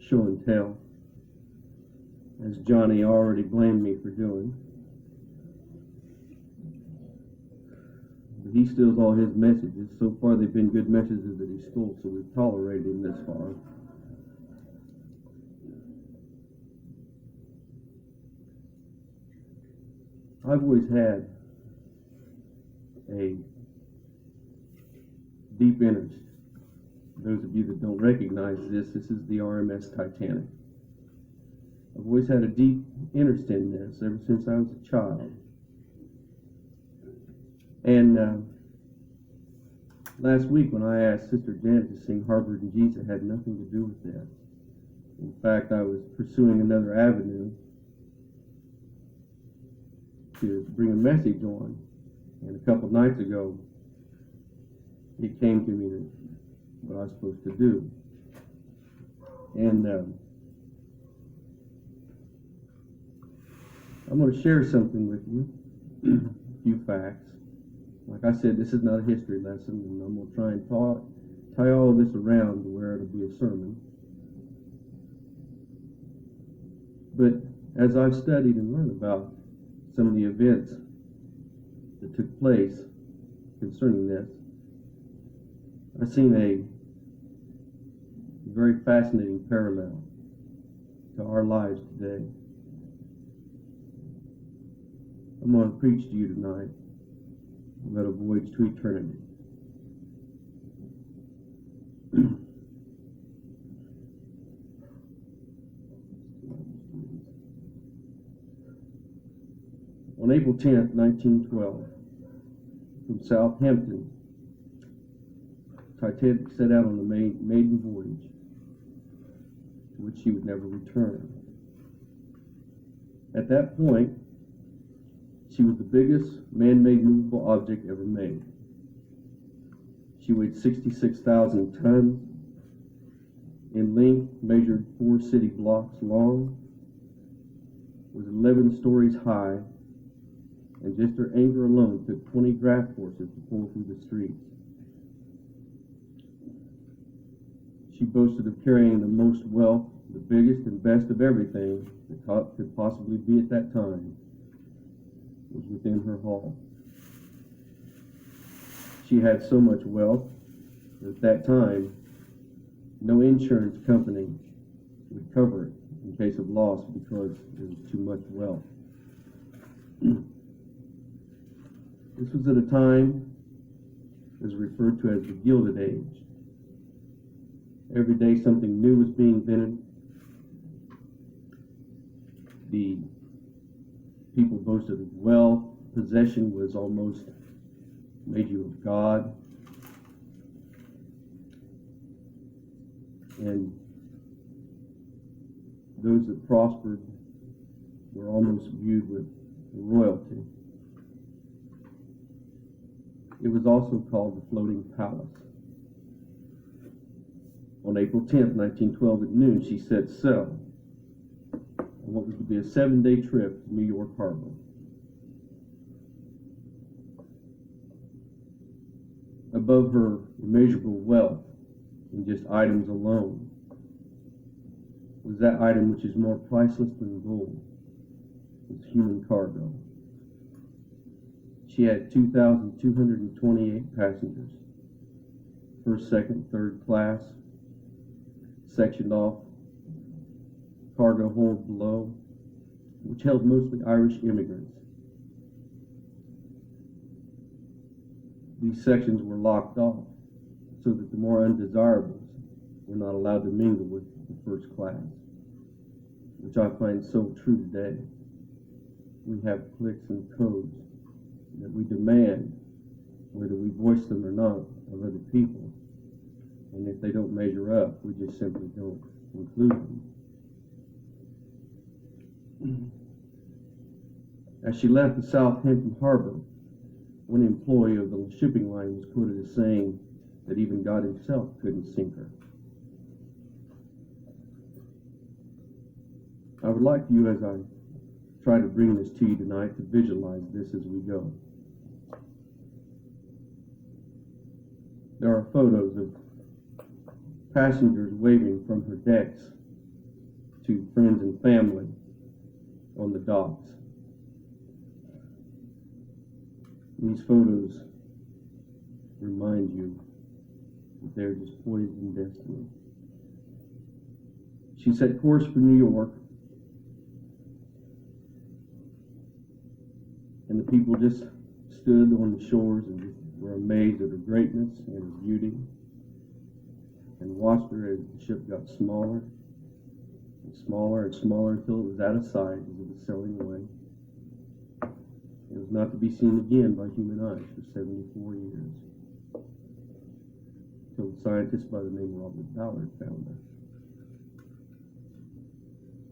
show and tell, as Johnny already blamed me for doing. But he steals all his messages. So far they've been good messages that he stole, so we've tolerated him this far. I've always had a deep interest. Those of you that don't recognize this is the RMS Titanic. I've always had a deep interest in this ever since I was a child. And last week when I asked Sister Janet to sing Harvard and Jesus, it had nothing to do with that. In fact, I was pursuing another avenue to bring a message on. And a couple nights ago, it came to me that what I was supposed to do. And I'm going to share something with you, a few facts. Like I said, this is not a history lesson, and I'm going to try and tie all of this around to where it'll be a sermon. But as I've studied and learned about some of the events that took place concerning this, I've seen a very fascinating parallel to our lives today. I'm going to preach to you tonight about a voyage to eternity. On April 10th, 1912, from Southampton, Titanic set out on a maiden voyage to which she would never return. At that point, she was the biggest man-made movable object ever made. She weighed 66,000 tons, in length measured 4 city blocks long, was 11 stories high, and just her anchor alone took 20 draft horses to pull through the streets. She boasted of carrying the most wealth, the biggest and best of everything that could possibly be at that time was within her hull. She had so much wealth that at that time no insurance company would cover it in case of loss because there was too much wealth. This was at a time that is referred to as the Gilded Age. Every day something new was being invented. The people boasted of wealth. Possession was almost made you of God. And those that prospered were almost viewed with royalty. It was also called the Floating Palace. On April 10th, 1912 at noon, she set sail on what was to be a 7-day trip to New York Harbor. Above her immeasurable wealth in just items alone was that item which is more priceless than gold, was human cargo. She had 2,228 passengers, first, second, third class, sectioned off cargo hold below, which held mostly Irish immigrants. These sections were locked off so that the more undesirables were not allowed to mingle with the first class, which I find so true today. We have cliques and codes that we demand, whether we voice them or not, of other people. And if they don't measure up, we just simply don't include them. As she left the Southampton harbor, one employee of the shipping line was quoted as saying that even God himself couldn't sink her. I would like you, as I try to bring this to you tonight, to visualize this as we go. There are photos of passengers waving from her decks to friends and family on the docks. These photos remind you that they're just poised in destiny. She set course for New York, and the people just stood on the shores and just were amazed at her greatness and her beauty, and watched her as the ship got smaller and smaller and smaller until it was out of sight as it was sailing away. It was not to be seen again by human eyes for 74 years, until a scientist by the name of Robert Ballard found her.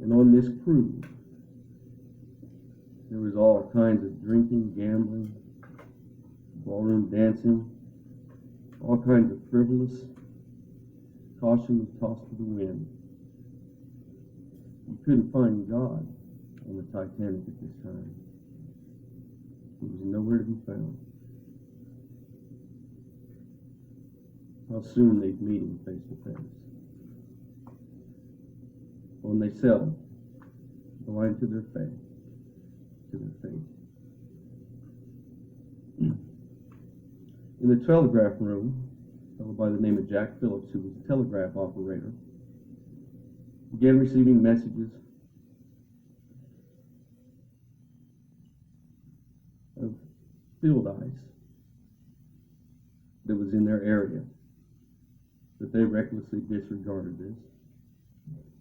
And on this cruise, there was all kinds of drinking, gambling, ballroom dancing, all kinds of frivolous. Caution was tossed to the wind. You couldn't find God on the Titanic at this time. He was nowhere to be found. How soon they'd meet him face to face. When they sailed, blind to their fate. In the telegraph room, a fellow by the name of Jack Phillips, who was a telegraph operator, began receiving messages of field ice that was in their area, but they recklessly disregarded this.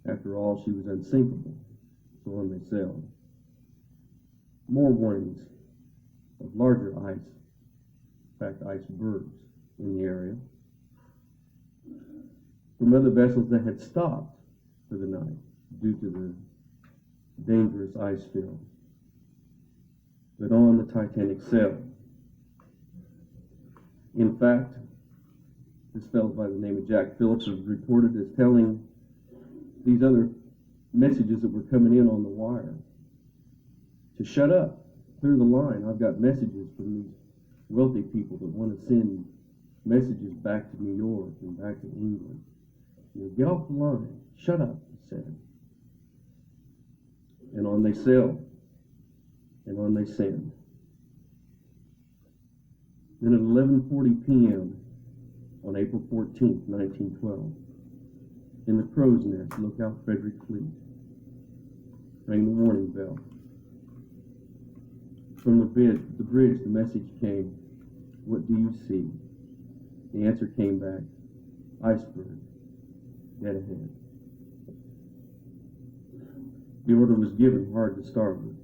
After all, she was unsinkable, so on they sailed. More warnings of larger ice, in fact icebergs, in the area, from other vessels that had stopped for the night due to the dangerous ice field. But on the Titanic sailed. In fact, this fellow by the name of Jack Phillips was reported as telling these other messages that were coming in on the wire to shut up, clear the line. I've got messages from these wealthy people that want to send messages back to New York and back to England. Get off the line. Shut up, he said. And on they sailed, and on they send. Then at 11:40 p.m. on April 14th, 1912, in the crow's nest, Lookout Frederick Fleet rang the warning bell. From the bridge, the message came, "What do you see?" The answer came back, "Iceberg, dead ahead." The order was given hard to starboard.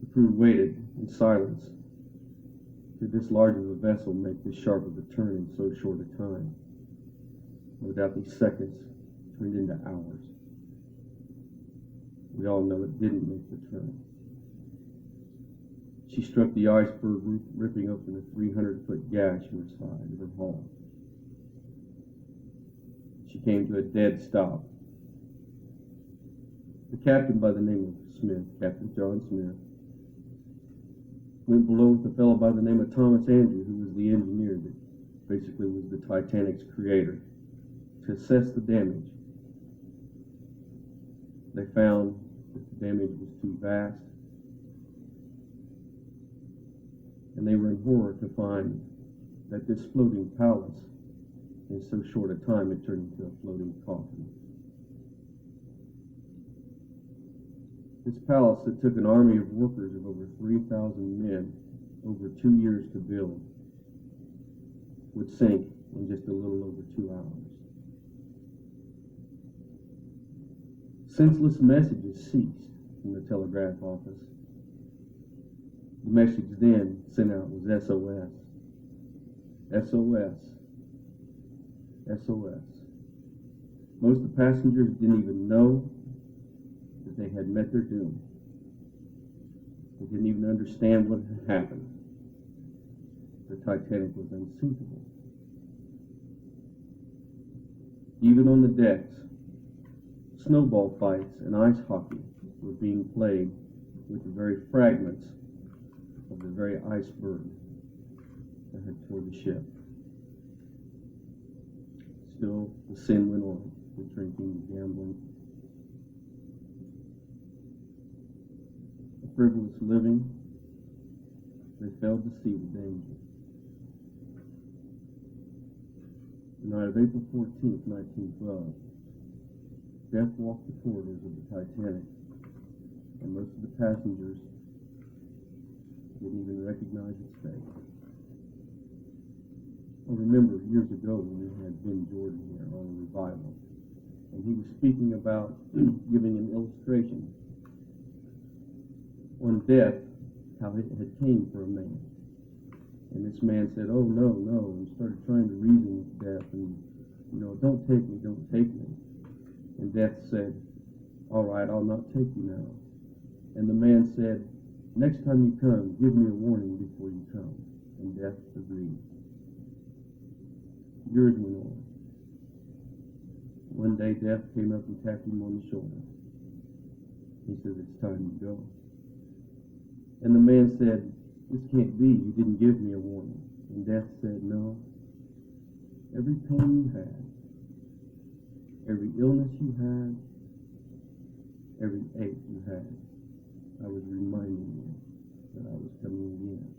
The crew waited in silence. Could this large of a vessel make this sharp of a turn in so short a time? No doubt these seconds turned into hours. We all know it didn't make the turn. She struck the iceberg, ripping open a 300-foot gash in her side of her hull. She came to a dead stop. The captain by the name of Smith, Captain John Smith, went below with a fellow by the name of Thomas Andrew, who was the engineer that basically was the Titanic's creator, to assess the damage. They found that the damage was too vast, and they were in horror to find that this floating palace, in so short a time, it turned into a floating coffin. This palace that took an army of workers of over 3,000 men over 2 years to build would sink in just a little over 2 hours. Senseless messages ceased from the telegraph office. The message then sent out was SOS. SOS. SOS. Most of the passengers didn't even know that they had met their doom. They didn't even understand what had happened. The Titanic was unsinkable. Even on the decks, snowball fights and ice hockey were being played with the very fragments of the very iceberg that had toward the ship. Still, the sin went on, the drinking, the gambling, frivolous living, they failed to see the danger. The night of April 14th, 1912, death walked the corridors of the Titanic, and most of the passengers didn't even recognize its face. I remember years ago when we had Ben Jordan here on a revival, and he was speaking about giving an illustration on death, how it had came for a man. And this man said, "Oh, no," and started trying to reason with death, and, "Don't take me, don't take me." And death said, "All right, I'll not take you now." And the man said, "Next time you come, give me a warning before you come." And death agreed. Years went on. One day, death came up and tapped him on the shoulder. He said, "It's time to go." And the man said, "This can't be. You didn't give me a warning." And death said, "No. Every pain you had, every illness you had, every ache you had, I was reminding you that I was coming again."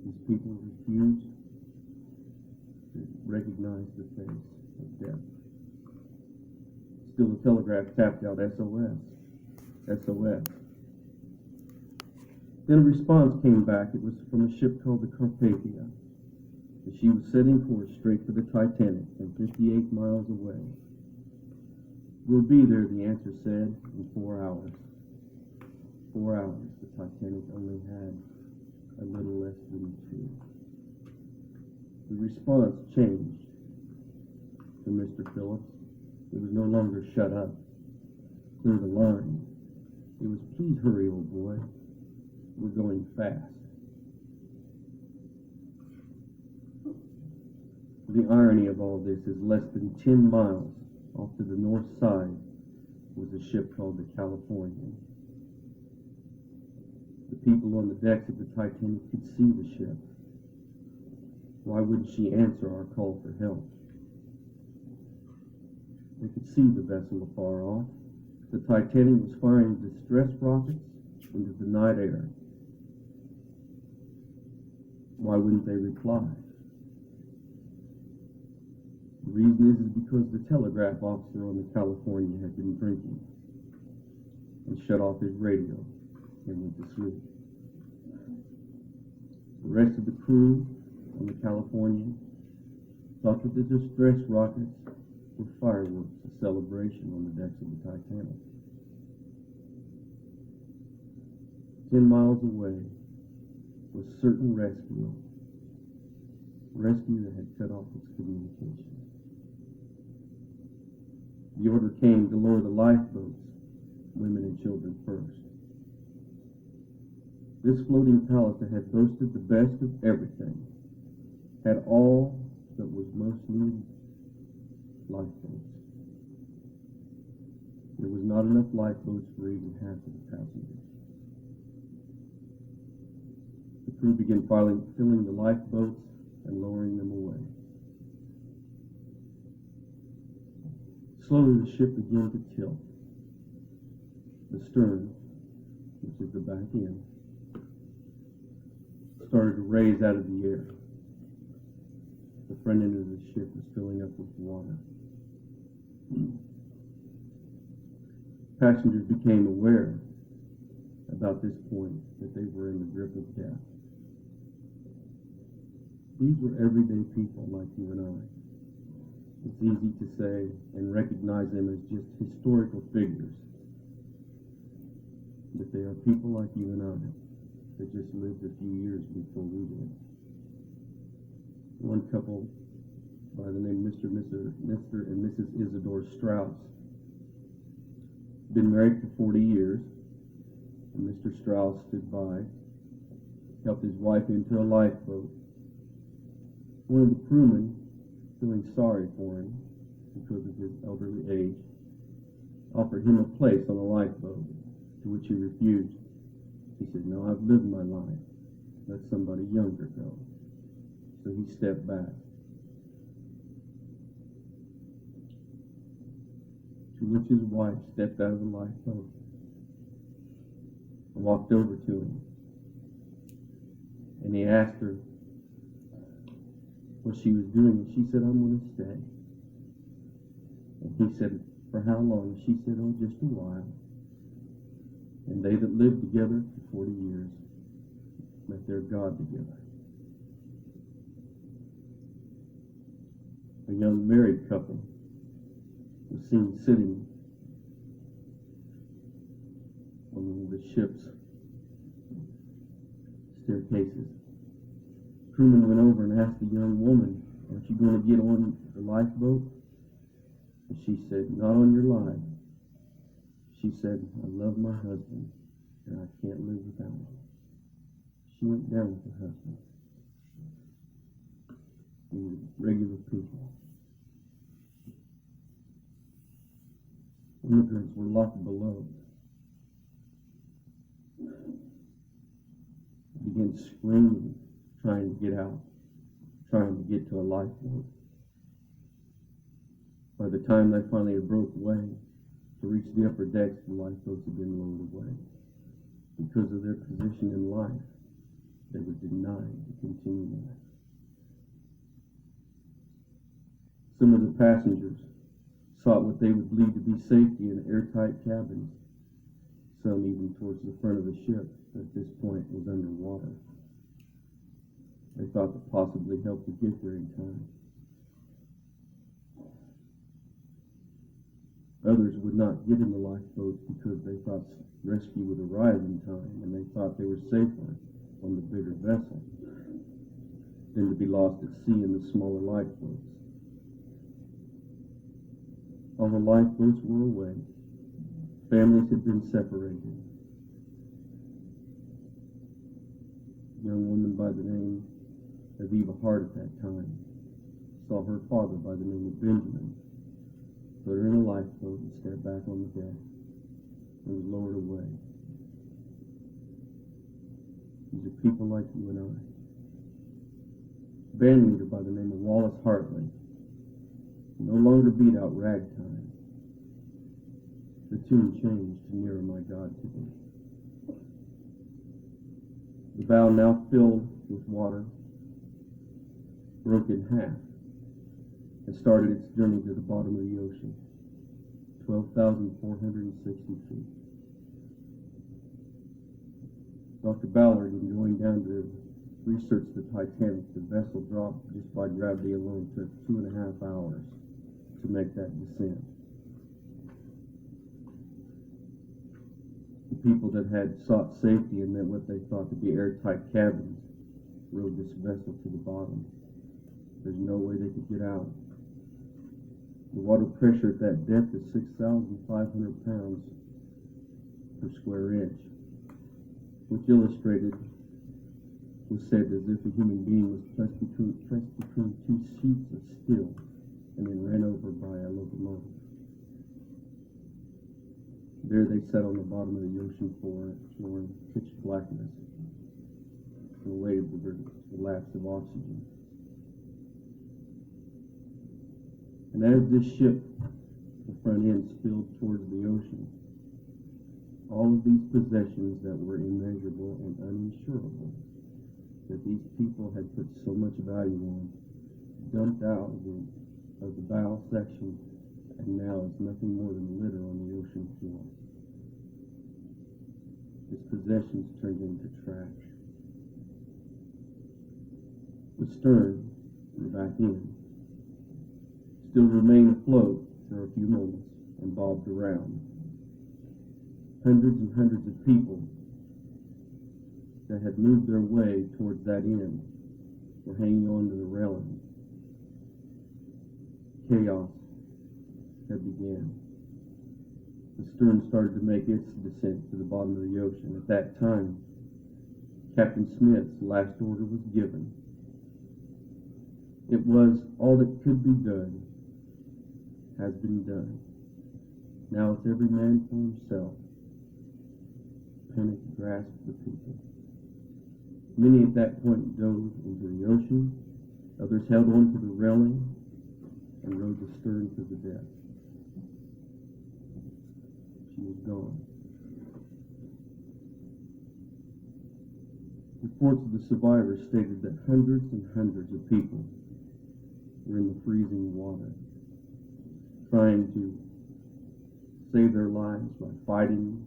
These people refused to recognize the face of death. Still, the telegraph tapped out SOS, SOS. Then a response came back. It was from a ship called the Carpathia, and she was setting course straight for the Titanic and 58 miles away. "We'll be there," the answer said, "in 4 hours. 4 hours. The Titanic only had a little less than 2. The response changed from Mr. Phillips. It was no longer "shut up, clear the line." It was "please hurry, old boy. We're going fast." The irony of all this is less than 10 miles off to the north side was a ship called the California. The people on the decks of the Titanic could see the ship. Why wouldn't she answer our call for help? They could see the vessel afar off. The Titanic was firing distress rockets into the night air. Why wouldn't they reply? The reason is because the telegraph officer on the California had been drinking and shut off his radio and went to sleep. The rest of the crew on the California thought that the distress rockets were fireworks, a celebration on the decks of the Titanic. 10 miles away was certain rescue that had cut off its communication. The order came to lower the lifeboats, women and children first. This floating palace that had boasted the best of everything had all that was most needed: lifeboats. There was not enough lifeboats for even half of the passengers. The crew began filling the lifeboats and lowering them away. Slowly the ship began to tilt. The stern, which is the back end, started to raise out of the air. The front end of the ship was filling up with water. Passengers became aware about this point that they were in the grip of death. These were everyday people like you and I. It's easy to say and recognize them as just historical figures, but they are people like you and I that just lived a few years before we did. One couple by the name Mr. and Mrs. Isidore Strauss, been married for 40 years, and Mr. Strauss stood by, helped his wife into a lifeboat. One of the crewmen, feeling sorry for him because of his elderly age, offered him a place on a lifeboat, to which he refused. He said, "No, I've lived my life. Let somebody younger go." So he stepped back. To which his wife stepped out of the lifeboat. I walked over to him, and he asked her what she was doing, and she said, I'm going to stay. And he said, for how long? She said, oh, just a while. And they that lived together for 40 years met their God together. A young married couple was seen sitting on one of the ship's staircases. Crewman went over and asked the young woman, aren't you going to get on the lifeboat? And she said, not on your life. She said, I love my husband, and I can't live without him. She went down with her husband. They were regular people. Immigrants were locked below. They began screaming, trying to get out, trying to get to a lifeboat. By the time they finally broke away to reach the upper decks, the lifeboats had been lowered away. Because of their position in life, they were denied to continue life. Some of the passengers sought what they would believe to be safety in airtight cabins, some even towards the front of the ship that at this point was underwater. They thought to possibly help to get there in time. Others would not get in the lifeboats because they thought rescue would arrive in time, and they thought they were safer on the bigger vessel than to be lost at sea in the smaller lifeboats. All the lifeboats were away. Families had been separated. A young woman by the name of Eva Hart at that time saw her father by the name of Benjamin put her in a lifeboat and stepped back on the deck and was lowered away. These are people like you and I. A band leader by the name of Wallace Hartley no longer beat out ragtime. The tune changed to Nearer My God to Thee. The bow, now filled with water, broke in half and started its journey to the bottom of the ocean, 12,460 feet. Dr. Ballard, in going down to research the Titanic, the vessel dropped just by gravity alone, took 2.5 hours to make that descent. The people that had sought safety in what they thought to be airtight cabins rode this vessel to the bottom. There's no way they could get out. The water pressure at that depth is 6,500 pounds per square inch, which illustrated was said as if a human being was pressed between two sheets of steel and then ran over by a locomotive. There they sat on the bottom of the ocean floor in pitch blackness and waited for the lapse of oxygen. And as this ship, the front end, spilled towards the ocean, all of these possessions that were immeasurable and uninsurable, that these people had put so much value on, dumped out of the bow section, and now is nothing more than litter on the ocean floor. Its possessions turned into trash. The stern, the back end, still remained afloat for a few moments and bobbed around. Hundreds and hundreds of people that had moved their way towards that end were hanging on to the railing. Chaos had begun. The stern started to make its descent to the bottom of the ocean. At that time, Captain Smith's last order was given. It was all that could be done has been done. Now it's every man for himself. Panic grasped the people. Many at that point dove into the ocean. Others held on to the railing and rode the stern to the deck. She was gone. Reports of the survivors stated that hundreds and hundreds of people were in the freezing water, trying to save their lives by fighting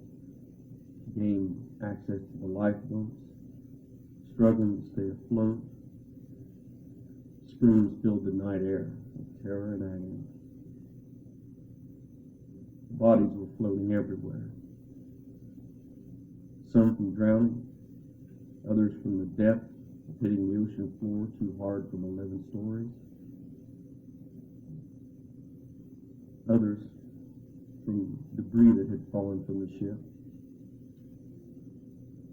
to gain access to the lifeboats, struggling to stay afloat. Screams filled the night air of terror and agony. Bodies were floating everywhere, some from drowning, others from the depth of hitting the ocean floor too hard from 11 stories, others from debris that had fallen from the ship.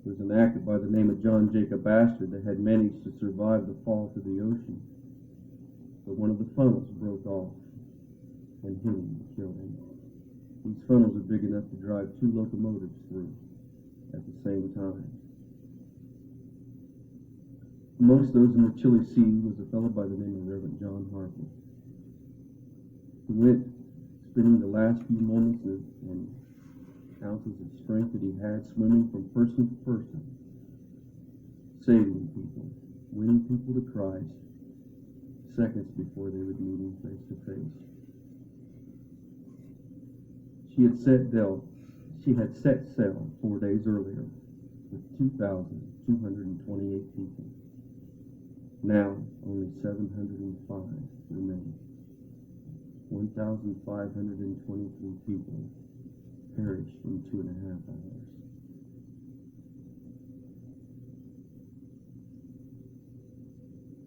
There was an actor by the name of John Jacob Astor that had managed to survive the fall to the ocean, but one of the funnels broke off and hit him and killed him. These funnels are big enough to drive 2 locomotives through at the same time. Amongst those in the chilly sea was a fellow by the name of Reverend John Harper, who went spending the last few moments and ounces of strength that he had swimming from person to person, saving people, winning people to Christ, seconds before they would meet him face to face. She had set sail 4 days earlier with 2,228 people. Now only 705 remain. 1,523 people perished in 2.5 hours.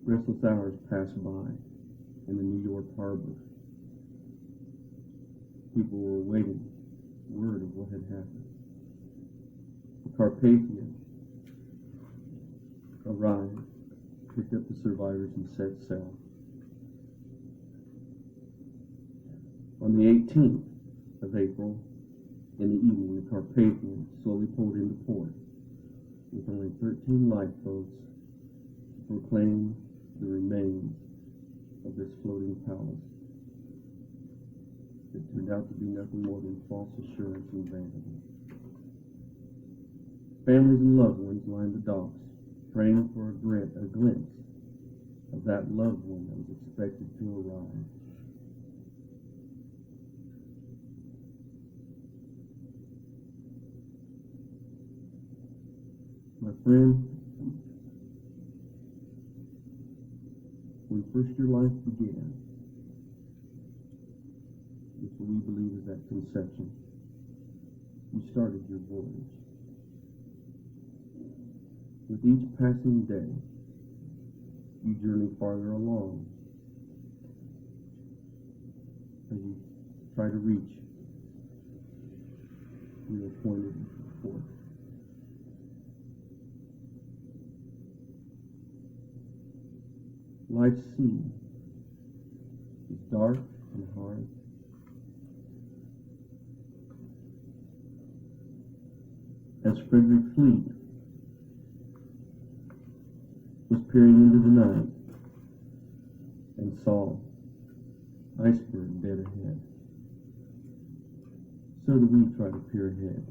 Restless hours passed by in the New York harbor. People were awaiting word of what had happened. The Carpathia arrived, picked up the survivors, and set sail. On the 18th of April, in the evening, the Carpathia slowly pulled into port with only 13 lifeboats to proclaim the remains of this floating palace. It turned out to be nothing more than false assurance and vanity. Families and loved ones lined the docks, praying for a glimpse of that loved one that was expected to arrive. My friend, when first your life began, which we believe is at conception, you started your voyage. With each passing day, you journey farther along as you try to reach your appointed port. Life's sea is dark and hard. As Frederick Fleet was peering into the night and saw iceberg dead ahead, so do we try to peer ahead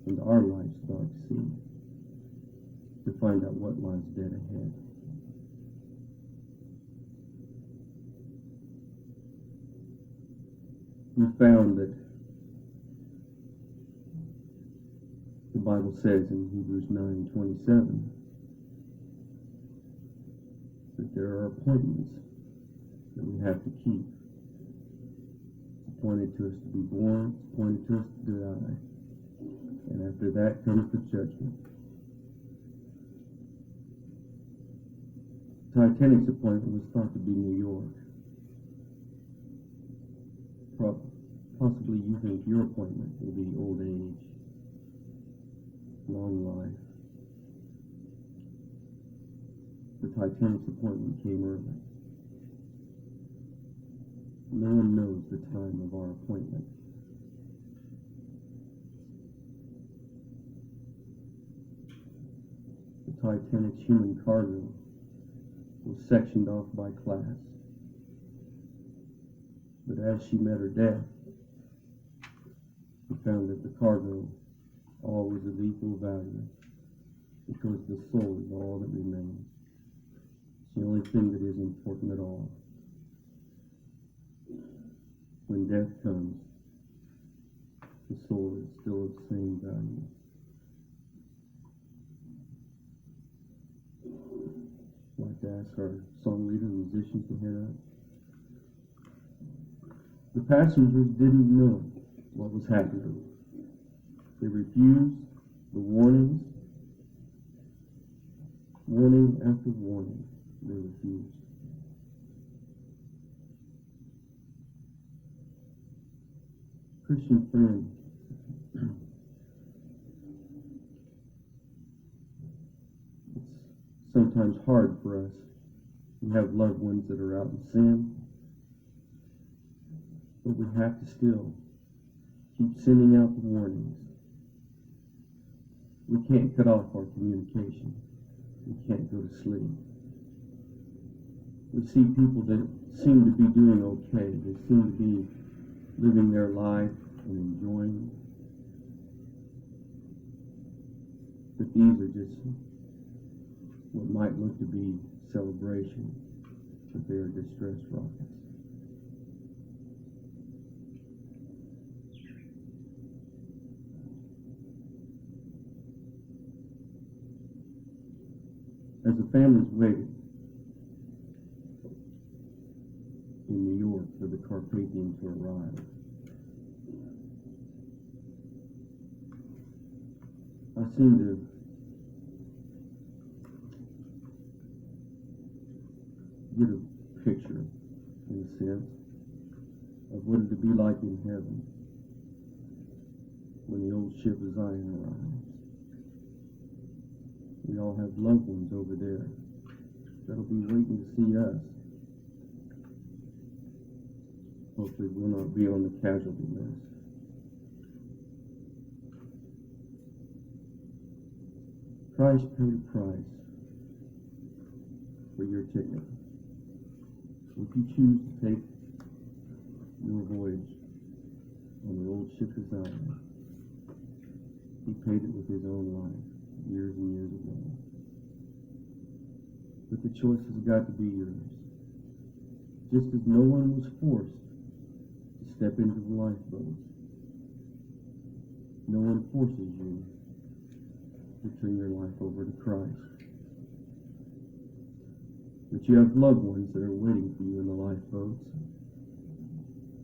into our life's dark sea to find out what lies dead ahead. We found that the Bible says in Hebrews 9:27 that there are appointments that we have to keep. It's appointed to us to be born, it's appointed to us to die, and after that comes the judgment. Titanic's appointment was thought to be New York. Possibly you think your appointment will be old age, long life. The Titanic's appointment came early. No one knows the time of our appointment. The Titanic's human cargo was sectioned off by class. But as she met her death, we found that the cargo all was of equal value. because the soul is all that remains. It's the only thing that is important at all. When death comes, the soul is still of the same value. I'd like to ask our song leader and musicians to head up. The passengers didn't know what was happening. They refused the warnings. Warning after warning, they refused. Christian friend, it's sometimes hard for us. We have loved ones that are out in sin, but we have to still keep sending out the warnings. We can't cut off our communication. We can't go to sleep. We see people that seem to be doing okay. They seem to be living their life and enjoying. But these are just what might look to be celebration, but they are distress rockets. As the families waited in New York for the Carpathian to arrive, I seemed to get a picture, in a sense, of what it would be like in heaven when the old ship of Zion arrives. We all have loved ones over there that'll be waiting to see us. Hopefully we'll not be on the casualty list. Christ paid a price for your ticket. If you choose to take your voyage on the old ship of Zion, he paid it with his own life years and years ago. But the choice has got to be yours. Just as no one was forced to step into the lifeboat, no one forces you to turn your life over to Christ. But you have loved ones that are waiting for you in the lifeboats,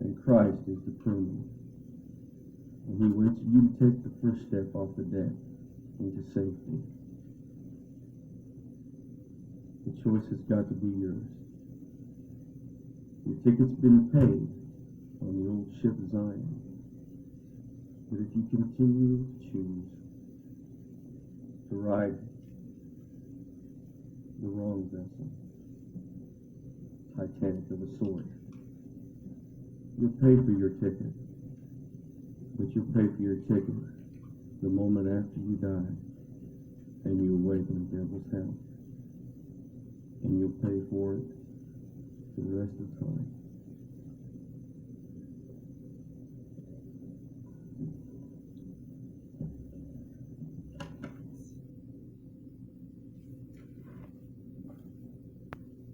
and Christ is the crewman. And he wants you to take the first step off the deck into safety. The choice has got to be yours. Your ticket's been paid on the old ship of Zion. But if you continue to choose to ride the wrong vessel, Titanic of a sort, you'll pay for your ticket. But you'll pay for your ticket the moment after you die, and you awake in the devil's hell. And you'll pay for it for the rest of time.